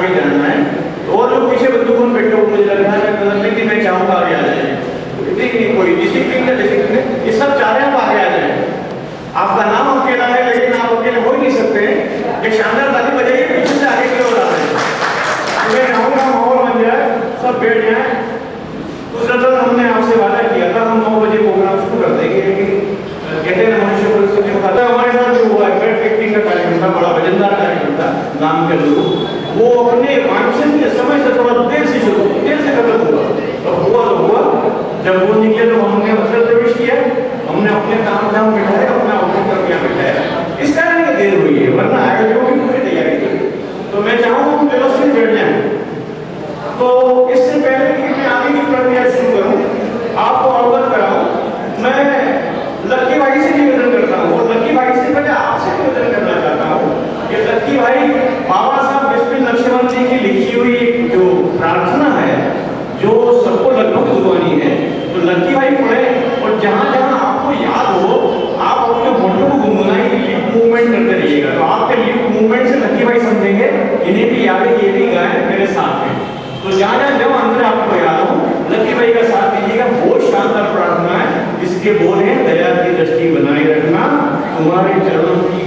आगे जाना है। और जो पीछे बंदूकों में बैठे हो, मुझे लग रहा है बदलने की मैं चाहूँगा आगे आ जाए। नहीं, कोई डिसिप्लिन है, डिसिप्लिन ये सब चाह रहे हैं, आप आगे आ जाए। आपका नाम अकेला है, लेकिन आप अकेले हो ही नहीं सकते। एक शानदार ताली बजाइए, पीछे से आगे की ओर आ रहे हैं। मैं चाहूँगा माहौल बन जाए, सब बैठ जाए। दूसरा तो हमने आपसे वादा किया था हम 9 बजे प्रोग्राम शुरू कर देंगे, लेकिन कहते हैं मनुष्य परिस्थिति हमारे साथ जो हुआ है, बेड फिक्सिंग का कार्यक्रम था, बड़ा वजनदार कार्यक्रम था नाम के अनुरूप। वो अपने वांछनीय समय से थोड़ा देर से शुरू, देर से खत्म हुआ। तो हुआ जब वो निकले तो हमने अवसर प्रवेश किया, हमने अपने काम धाम बिठाए, अपना उपक्रम यहाँ बिठाया। इस कारण ये देर हुई है, वरना आयोजकों की पूरी तैयारी थी। तो मैं चाहूँगा हम व्यवस्थित बैठ जाए। तो इससे पहले कि मैं आगे की प्रक्रिया शुरू करूँ, आपको अवगत कराऊँ, मैं लक्की भाई से निवेदन करता हूँ, और लक्की भाई से पहले आपसे निवेदन करना चाहता हूँ कि लक्की भाई बाबा साहब बिस्मिल नक्शबंद जी की लिखी हुई जो प्रार्थना है, जो सबको लगभग गुरुवानी है, तो लक्की भाई पढ़े, और जहाँ जहाँ आपको याद हो आप अपने होठों को गुनगुनाइए, लिप मूवमेंट करते रहिएगा। तो आपके लिप मूवमेंट से लक्की भाई समझेंगे इन्हें भी याद है, ये भी गाएं मेरे साथ में। तो जहाँ जहाँ जब अंदर आपको याद हो लक्की भाई का साथ दीजिएगा। बहुत शानदार प्रार्थना है, इसके बोल हैं दया की दृष्टि बनाए रखना, तुम्हारे चरणों की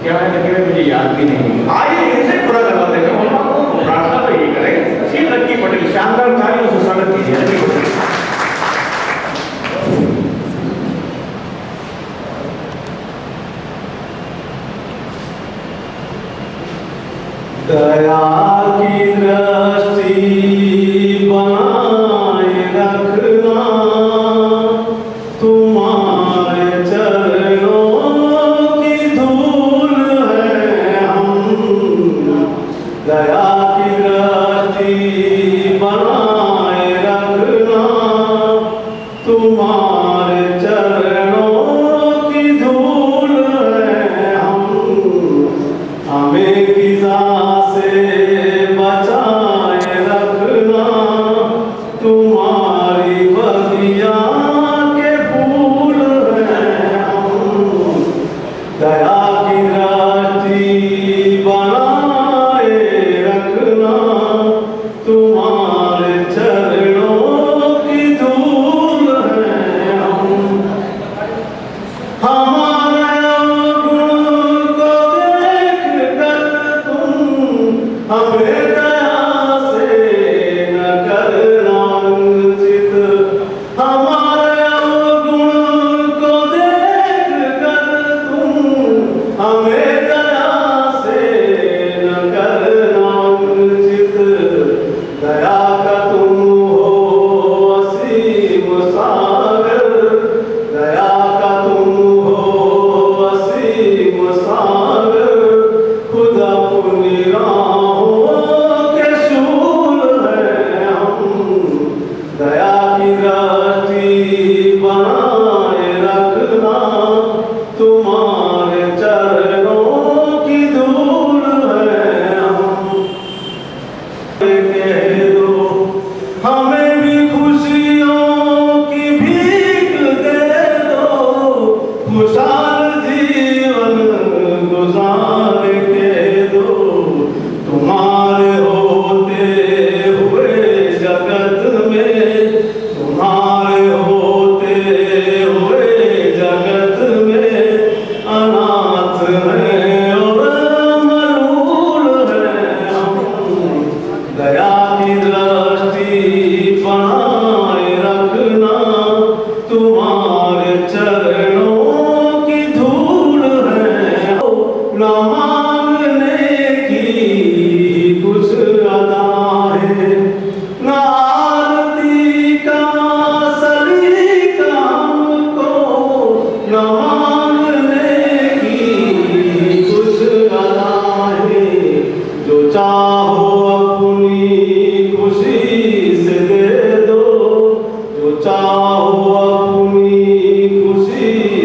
क्या है लक्की भाई, मुझे याद भी नहीं। आइए इनसे पूरा करवा देंगे, प्रार्थना तो यही करें। श्री लक्की पटेल, शानदार तालियों से स्वागत कीजिए। दया की दृष्टि बनाए रखना, तुम्हारे चरणों की धूल है हम। दया की दृष्टि बनाए रखना, तुम्हारे चरणों की धूल है हम। हमें किसा बचाए रखना, तुम्हारी बगिया के फूल हैं हम। दया की दृष्टि बनाए रखना, तुम्हारे चरणों की धूल हैं हम। हमारे अवगुण को देख कर तुम हमें दया से न करना वंचित। हमारे अवगुण को देख कर तुम हमें दया से न करना वंचित। दया का तुम हो असीम सागर, दया का तुम हो असीम सागर। खुदा अपनी राहों के शूल हैं हम। दया की दृष्टि बनाए रखना, तुम्हारे चरणों की धूल है हम। कह दो हमें भी खुशियों की भीख दे दो, खुशहाल जीवन गुजार के दो। तुम्हारे होते हुए जगत में, तुम्हारे होते हुए जगत में अनाथ हैं और मलूल हैं हम। दया की दृष्टि बनाए रखना, तुम्हारे चरणों की धूल है। न मांगने की कुछ अदा है, न आरती का सलीका हमको। न मांगने की कुछ अदा है, जो चाहो अपनी खुशी से दे दो। जो चाहो अपनी खुशी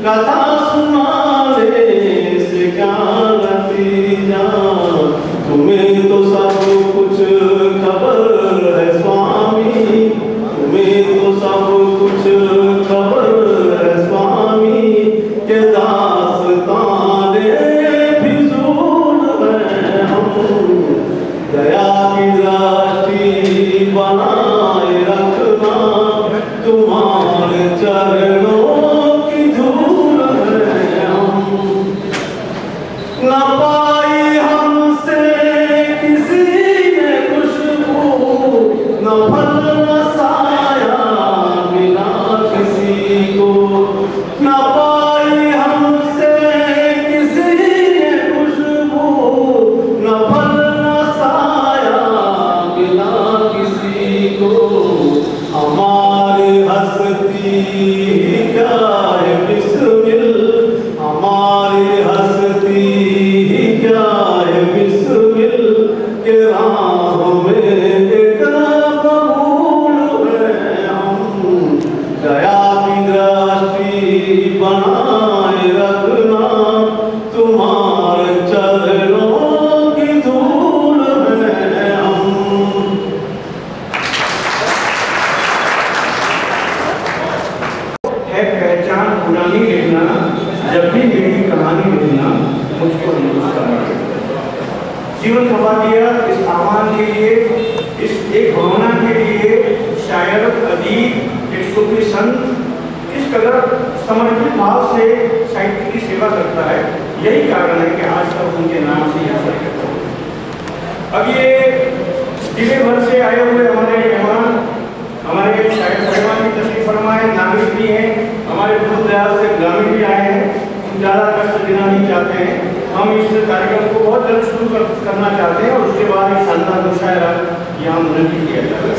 कथा सुनाने से क्या नतीजा, तुम्हें तो सब कुछ खबर है स्वामी, तुम्हें तो सब कुछ खबर है स्वामी, के दास्ताने फिजूल है हम, दया की दृष्टि बनाए रखना, तुम्हारे चरणों की धूल है हम। न पाई हमसे किसी ने खुशबू, न फल न साया मिला किसी को, न पाई हमसे किसी ने खुशबू, न फल न साया मिला किसी को। हमारे हस्ती क्या है बिस्मिल, हमारे हस्ती क्या है बिस्मिल, के राह में एक कबूल है हम, दया की दृष्टि बनाए रखना, तुम्हारे चरणों की धूल है हम। है पहचान पुरानी लिखना, जब भी मेरी कहानी लिखना मुझको हिंदुस्तान जीवन खपा दिया इस आह्वान के लिए, इस एक भावना के लिए शायर, अदीब, एक सूफी संत किस कदर समर्पित भाव से साहित्य की सेवा करता है। यही कारण है कि आज तक उनके नाम से याद रखता हूँ। अब ये जिले भर से आए हुए हमारे मेहमान, हमारे शायर साहिबान की तशरीफ फरमाए, नागरिक भी हैं, हमारे दूर दराज से ग्रामीण भी आए हैं, हम ज़्यादा कष्ट देना नहीं चाहते हैं। हम इस कार्यक्रम को बहुत जल्द शुरू करना चाहते हैं और उसके बाद एक शानदार मुशायरा यहाँ मुनक़िद किया जाएगा।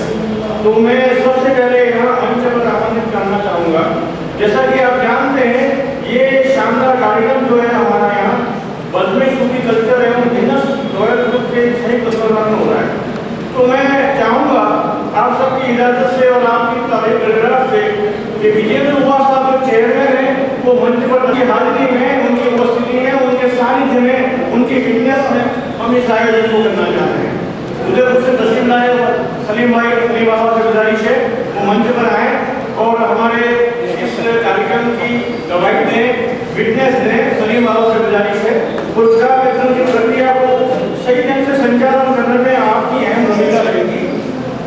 तो मैं सबसे पहले यहाँ मंच पर आमंत्रित करना चाहूँगा। जैसा कि आप जानते हैं, ये शानदार कार्यक्रम जो है हमारा यहाँ बज़्म सूफी कल्चर एवं गिनेस रॉयल ग्रुप के संयुक्त तत्वावधान में हो रहा है। तो मैं चाहूँगा आप सबकी इजाज़त से और आपकी तारीफ से कि विजेंद्र हुआ साहब जो चेयरमैन हैं, वो मंच पर उनकी हाजिरी में, उनकी उपस्थिति में, उनके सानिध्य में, उनकी फिटनेस में हम इस आयोजन को करना चाहते हैं। उधर से तस्लीम लाए सलीम भाई, सलीम बाबा से गुजारिश है वो मंच पर आए और हमारे इस कार्यक्रम की गवाही दें, विटनेस दें। सलीम बाबा से गुजारिश है पुरस्कार वितरण की प्रक्रिया को सही ढंग से संचालन करने में आपकी अहम भूमिका रहेगी।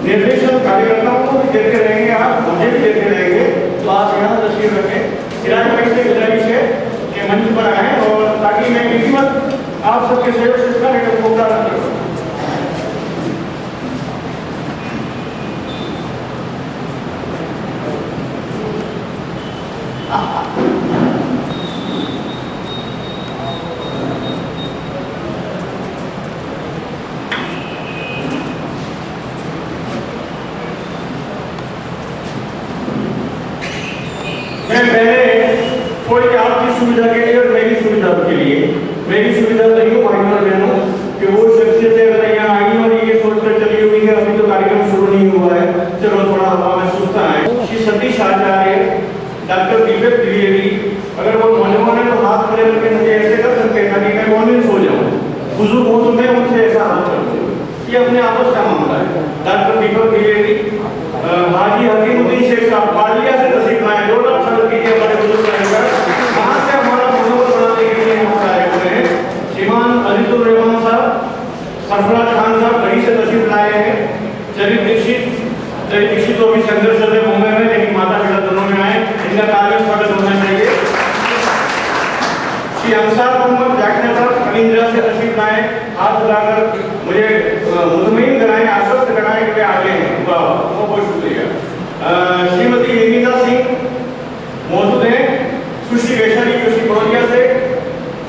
निर्देशन कार्यकर्ताओं को भी देते रहेंगे, आप मुझे भी देते रहेंगे, तो आप यहाँ तस्वीर रखें। सिराज भाई से गुजारिश है कि मंच पर आए और ताकि मैं विधिवत आप सबके सहयोग से इसका एक मौका रखूँ। मैं पहले थोड़ी आपकी सुविधा के लिए और मेरी सुविधा के लिए, मेरी सुविधा नहीं हो भाइयों और बहनों कि वो शख्सियतें अगर यहाँ आई और ये सोचकर चली हुई है अभी तो कार्यक्रम शुरू नहीं हुआ है, चलो थोड़ा हवा में सुस्ता है। श्री सतीश आचार्य, डॉक्टर दीपक द्विवेदी, अगर वो नौजवान है तो हाथ खड़े करके मुझे ऐसे कर सकते हैं ताकि मैं कॉन्वेंस हो जाऊँ, बुजुर्ग हो तो मैं उनसे ऐसा हाथ कर दूँ। ये अपने आपस का मामला है। डॉक्टर दीपक द्विवेदी, हाजी हकीमुद्दीन शेख साहब पालिया से तस्वीर लाए, जोरदार स्वागत कीजिए हमारे बुजुर्ग रहकर। वहाँ से हमारा मनोबल बनाने के लिए यहाँ आए हुए हैं श्रीमान अजीजुर रहमान साहब, सरफराज खान साहब कहीं से तस्वीर लाए हैं। चरित दीक्षित तो अभी संघर्ष से मुंबई में, लेकिन माता पिता दोनों में आए, इनका कार्य स्वागत होना चाहिए। श्री अंसार मोहम्मद जाकिर साहब कलिंद्रा से तस्वीर लाए, हाथ लगाकर मुझे मुतमईन कराएं, आश्वस्त कराएं कि वे आगे हैं। बहुत बहुत शुक्रिया। श्रीमती निकिता सिंह मौजूद हैं, सुश्री वैशाली जोशी बड़ौदिया से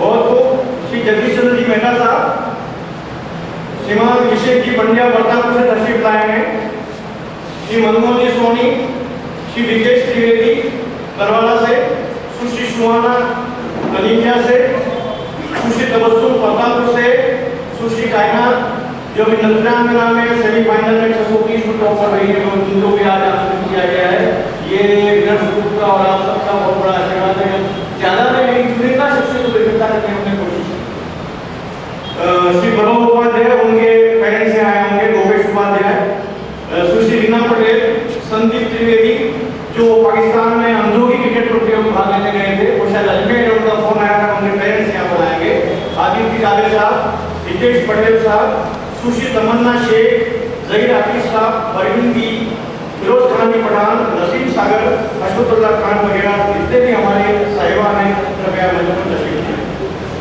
बहुत खूब। श्री जगदीश चंद्र जी मेहता साहब, श्रीमान अभिषेक जी पंड्या बर्तापुर से तशरीफ लाए हैं। श्री मनमोहन जी सोनी, श्री विकेश त्रिवेदी करवाला से, सुश्री सुहाना कलिंजा से, सुश्री तबस्सुम बर्तापुर से, सुश्री कायनात जो भी नजराना में सेमीफाइनल में 630 फुट टॉप कर रही है, उनको भी आज आमंत्रित किया गया है। ये गिनेस बुक का और आप सबका बहुत बड़ा आशीर्वाद है। रितेश पटेल साहब, सुशील तमन्ना शेख, जहीर हाफिज साहब, परवीन, फिरोज खानी पठान, नसीम सागर, अशफाकुल्ला खान वगैरह जितने भी हमारे साहिबान हैं, कृपया मंच पर तशरीफ लाएं।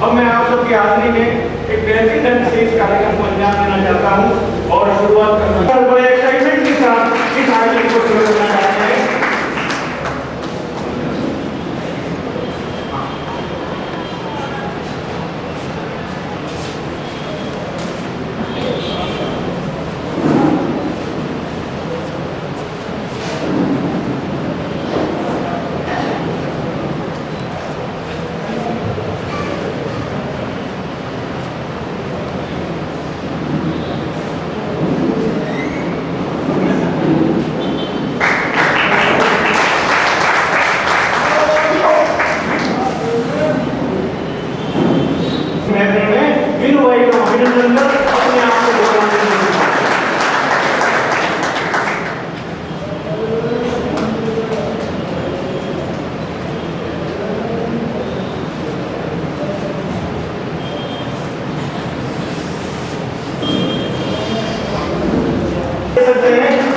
अब मैं आप सबकी हाजिरी में एक बेहतरीन ढंग से इस कार्यक्रम को अंजाम देना चाहता हूँ और शुरुआत करना बड़े एक्साइटमेंट के साथ इस आयोजन को शुरू करना चाहते हैं।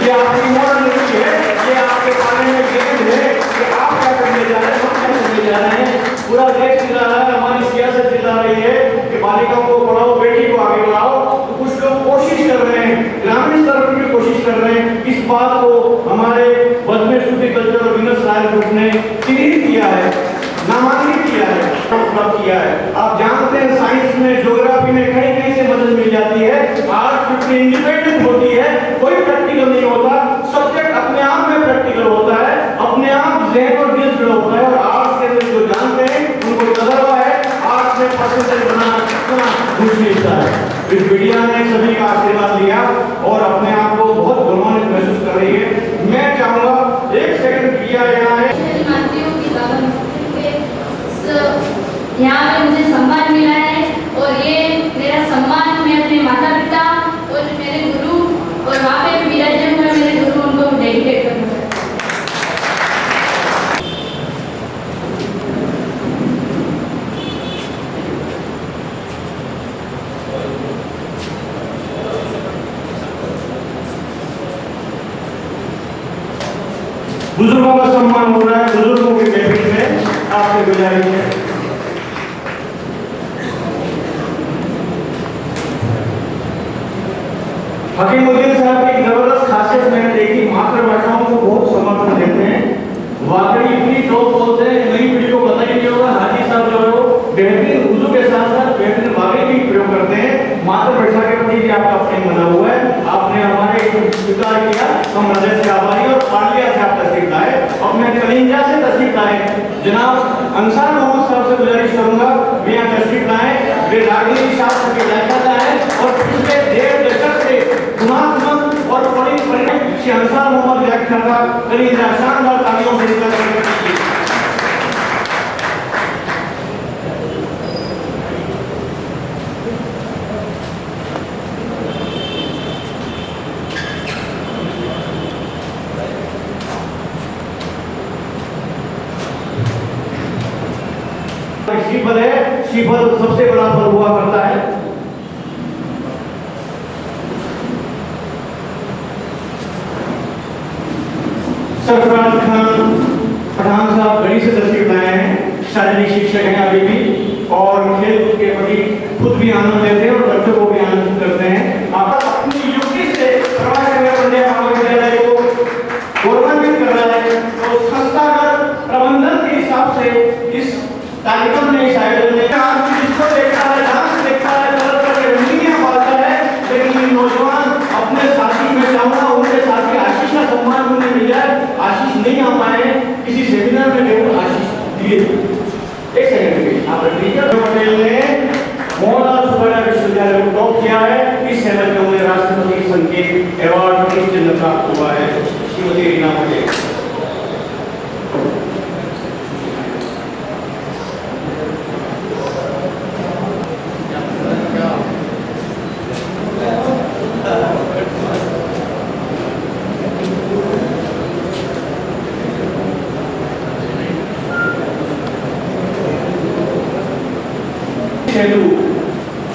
ये आपकी मॉडर्निटी है, ये आपके पाले में गेम है कि आप क्या करने जा रहे हैं, हम क्या करने जा रहे हैं। पूरा देश चिल्ला रहा है, हमारी सियासत चिल्ला रही है कि बालिकाओं को पढ़ाओ, बेटी को आगे बढ़ाओ। तो कुछ लोग कोशिश कर रहे हैं, ग्रामीण स्तर पर भी कोशिश कर रहे हैं। इस बात को हमारे बदमेश कल्चर और विनस राय ग्रुप ने चिन्हित किया है, नामांकित किया है, किया है। आप जानते हैं साइंस में, ज्योग्राफी में कहीं कहीं से मदद मिल जाती है। आर्ट कितनी इंडिपेंडेंट होती है, कोई प्रैक्टिकल नहीं होता, सब्जेक्ट अपने आप में प्रैक्टिकल होता है, अपने आप जहन और दिल जुड़ा होता है। और आर्ट्स के अंदर जो जानते हैं उनको तजर्बा है, आर्ट्स में परसेंटेज बनाना कितना मुश्किल है। इस मीडिया ने सभी का आशीर्वाद लिया और अपने आप को बहुत गौरवान्वित महसूस कर रही है। मैं चाहूंगा एक सेकंड किया यहाँ है, यहाँ पे मुझे सम्मान मिला है और ये मेरा सम्मान मैं अपने माता पिता और मेरे गुरु और वहाँ पे भी विराजे हुए मेरे गुरु उनको डेडिकेट करूँगा। बुजुर्गों का सम्मान हो रहा है, बुजुर्गों के महफिल में आपसे गुजारिश है। हकीमुद्दीन साहब की जबरदस्त खासियत मैंने देखी, मातृभाषाओं को बहुत समर्थन देते हैं, वाकई इतनी टॉप बोलते हैं, नई पीढ़ी को पता ही नहीं होगा। हाजी साहब जो है वो बेहतरीन उर्दू के साथ साथ बेहतरीन वाकई भी प्रयोग करते हैं। मातृभाषा के प्रति भी आपका प्रेम बना हुआ है, आपने हमारे स्वीकार किया, हम हृदय से आभारी। और पालिया से आप तशरीफ लाए, अब मैं कलिंजा से तशरीफ लाए जनाब अंसार मोहम्मद साहब से गुजारिश करूंगा वे यहाँ तशरीफ लाए। वे राजनीति शास्त्र के व्याख्याता है और पिछले 1.5 दशक से गुणात्मक और परिणत श्री अंसार मोहम्मद व्याख्याता कलिंजा शानदार तालियों से श्रीफल है, श्रीफल सबसे बड़ा फल हुआ करता है। सरफराज खान पठान साहब गढ़ी से तशरीफ लाए हैं, शारीरिक शिक्षक हैं अभी भी और खेल कूद के प्रति खुद भी आनंद लेते हैं और बच्चों को भी आनंदित करते हैं। आप अपनी युक्ति से महाविद्यालय को गौरवान्वित कर रहा है। तो संस्थागत प्रबंधन के हिसाब से इस कार्यक्रम में इस आयोजन में जिसको देखता है, डांस देखता है, तरह तरह के रणनीतियां पालता है, लेकिन ये नौजवान अपने साथी में चाहूंगा उनके साथी आशीष का सम्मान उन्हें मिल जाए। आशीष नहीं आ पाए, किसी सेमिनार में जरूर आशीष दिए। एक सेकंड आप पटेल ने मोहनलाल सुब्बाराया विश्वविद्यालय को टॉप किया है। इस सेवा में उन्हें राष्ट्रपति संकेत अवार्ड की चिन्ह प्राप्त हुआ है। श्रीमती रीना पटेल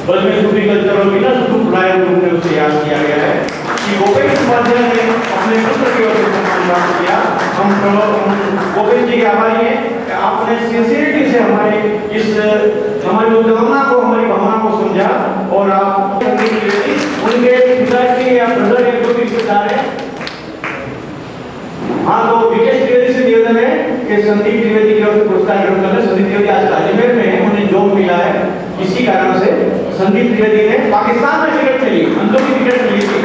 बल में सूफी कल्चर और बिना सूफी रायल ग्रुप ने उसे याद किया गया है कि गोपेश उपाध्याय ने अपने पुत्र की ओर से सम्मान प्राप्त किया। हम गोपेश जी के आभारी हैं कि आपने सिंसियरिटी से हमारी उद्दमना को, हमारी भावना को समझा और आप उनके पिताजी या ब्रदर एक दो रिश्तेदार हैं। हाँ, तो विकेश त्रिवेदी से निवेदन है कि संदीप त्रिवेदी की ओर से पुरस्कार ग्रहण करने। संदीप त्रिवेदी आज अजमेर में है, उन्हें जॉब मिला है, इसी कारण से संदीप त्रिवेदी ने पाकिस्तान में टिकट मिली, अंदर की टिकट मिली थी।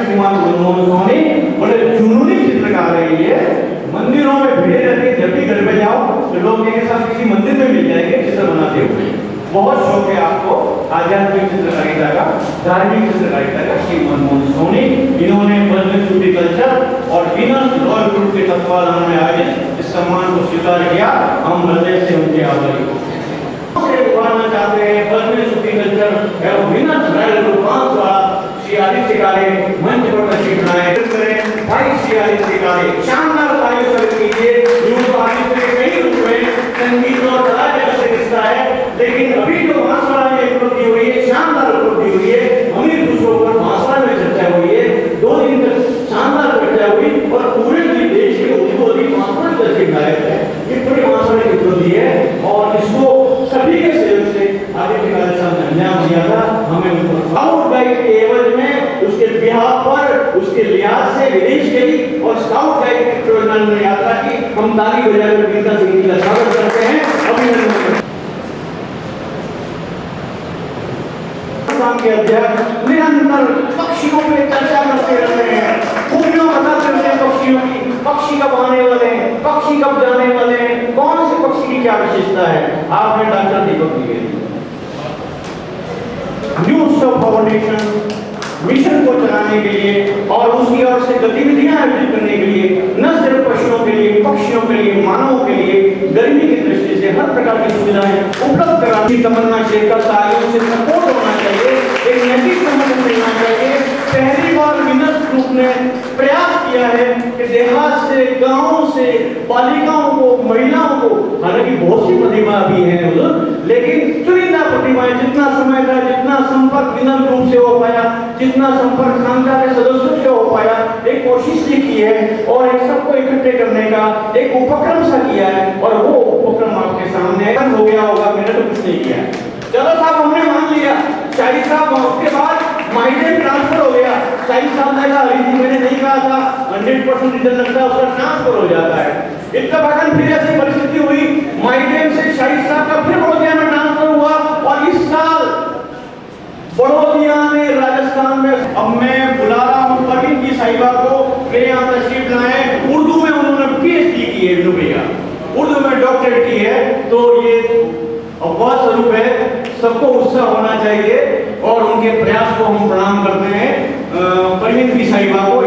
श्रीमान मनमोहन सोनी बड़े जुनूनी चित्रकार है ये। मंदिरों में भीड़ रहती है, जब भी घर में जाओ तो लोग एक साथ किसी मंदिर में मिल जाएंगे चित्र बनाते हुए। बहुत शौक है आपको आध्यात्मिक चित्रकारिता का, धार्मिक चित्रकारिता का। श्री मनमोहन सोनी, इन्होंने बर्लिन सूफी कल्चर और वीनस रॉयल ग्रुप के तत्वाधान में आयोजित इस सम्मान को स्वीकार किया। हम हृदय से उनके आभारी हैं। उभारना चाहते हैं बर्लिन सूफी कल्चर एवं Venus royal group Shri Aditya काले मंच पर तशरीफ लाए करें। भाई श्री आदित्य काले शानदार ताली से कीजिए। यूं आदित्य के कई रूप में संगीत और कला जगत से रिश्ता है, लेकिन अभी जो बांसवाड़ा में उपलब्धि हुई है, शानदार उपलब्धि हुई है। अमीर दूसरों पर बांसवाड़ा में चर्चा हुई है, 2 दिन तक शानदार चर्चा हुई और पूरे देश के उद्योगी बांसवाड़ा में तशरीफ लाए थे। ये पूरी बांसवाड़ा की उपलब्धि है और इसको सभी के सहयोग से आदित्य काले साहब ने अंजाम दिया था। हमें उनको स्काउट गाइड के एवज में उसके बिहार पर, उसके लिहाज से विदेश गई और स्काउट गाइड की प्रेरणा में यात्रा की। हम ताली बजाकर गीता सिंह जी का स्वागत करते हैं, अभिनंदन। के अध्यक्ष निरंतर पक्षियों पे चर्चा करते रहते हैं, खूबियां बताते रहते हैं पक्षियों की, पक्षी कब आने वाले हैं, पक्षी कब जाने वाले हैं, कौन से पक्षी की क्या विशेषता है। आपने डॉक्टर दीपक दिए न्यू स्टॉप फाउंडेशन मिशन को चलाने के लिए और उसकी ओर से गतिविधियां आयोजित करने के लिए न सिर्फ पशुओं के लिए, पक्षियों के लिए, मानवों के लिए गर्मी की दृष्टि से हर प्रकार की सुविधाएं उपलब्ध कराने की तमन्ना शेखर साथियों से सपोर्ट होना चाहिए, एक नैतिक समर्थन मिलना चाहिए। पहली बार विनस ग्रुप ने प्रयास किया है कि देहात से, गांवों से बालिकाओं को, महिलाओं को, हालांकि बहुत सी प्रतिभा भी है लेकिन चुनिंदा प्रतिभाएं, जितना समय था, जितना संपर्क विनस ग्रुप से हो पाया, जितना संपर्क खानका के सदस्यों से हो पाया, एक कोशिश ये की है और एक सबको इकट्ठे करने का एक उपक्रम सा किया है और वो उपक्रम आपके सामने हो गया होगा। मैंने तो कुछ नहीं किया। चलो साहब, हमने मान लिया। शाहिद साहब उसके बाद माइग्रेन ट्रांसफर हो गया। शाहिद साहब ने कहा मैंने नहीं कहा था 100% रिजल्ट लगता है, उसका ट्रांसफर हो जाता है। इत्तेफाकन फिर ऐसी परिस्थिति हुई, माइग्रेन से शाहिद साहब का फिर बड़ौदिया में ट्रांसफर हुआ और इस साल बड़ौदिया ने राजस्थान में। अब मैं बुला रहा हूँ परवीन जी साहिबा को, मेरे यहाँ तशरीफ लाए। उर्दू में उन्होंने PhD की है, विनू भैया उर्दू में डॉक्टरेट की है, तो ये अवकाश स्वरूप है। सबको उत्साह होना चाहिए और उनके प्रयास को हम प्रणाम करते हैं। परवीन जी साहिबा को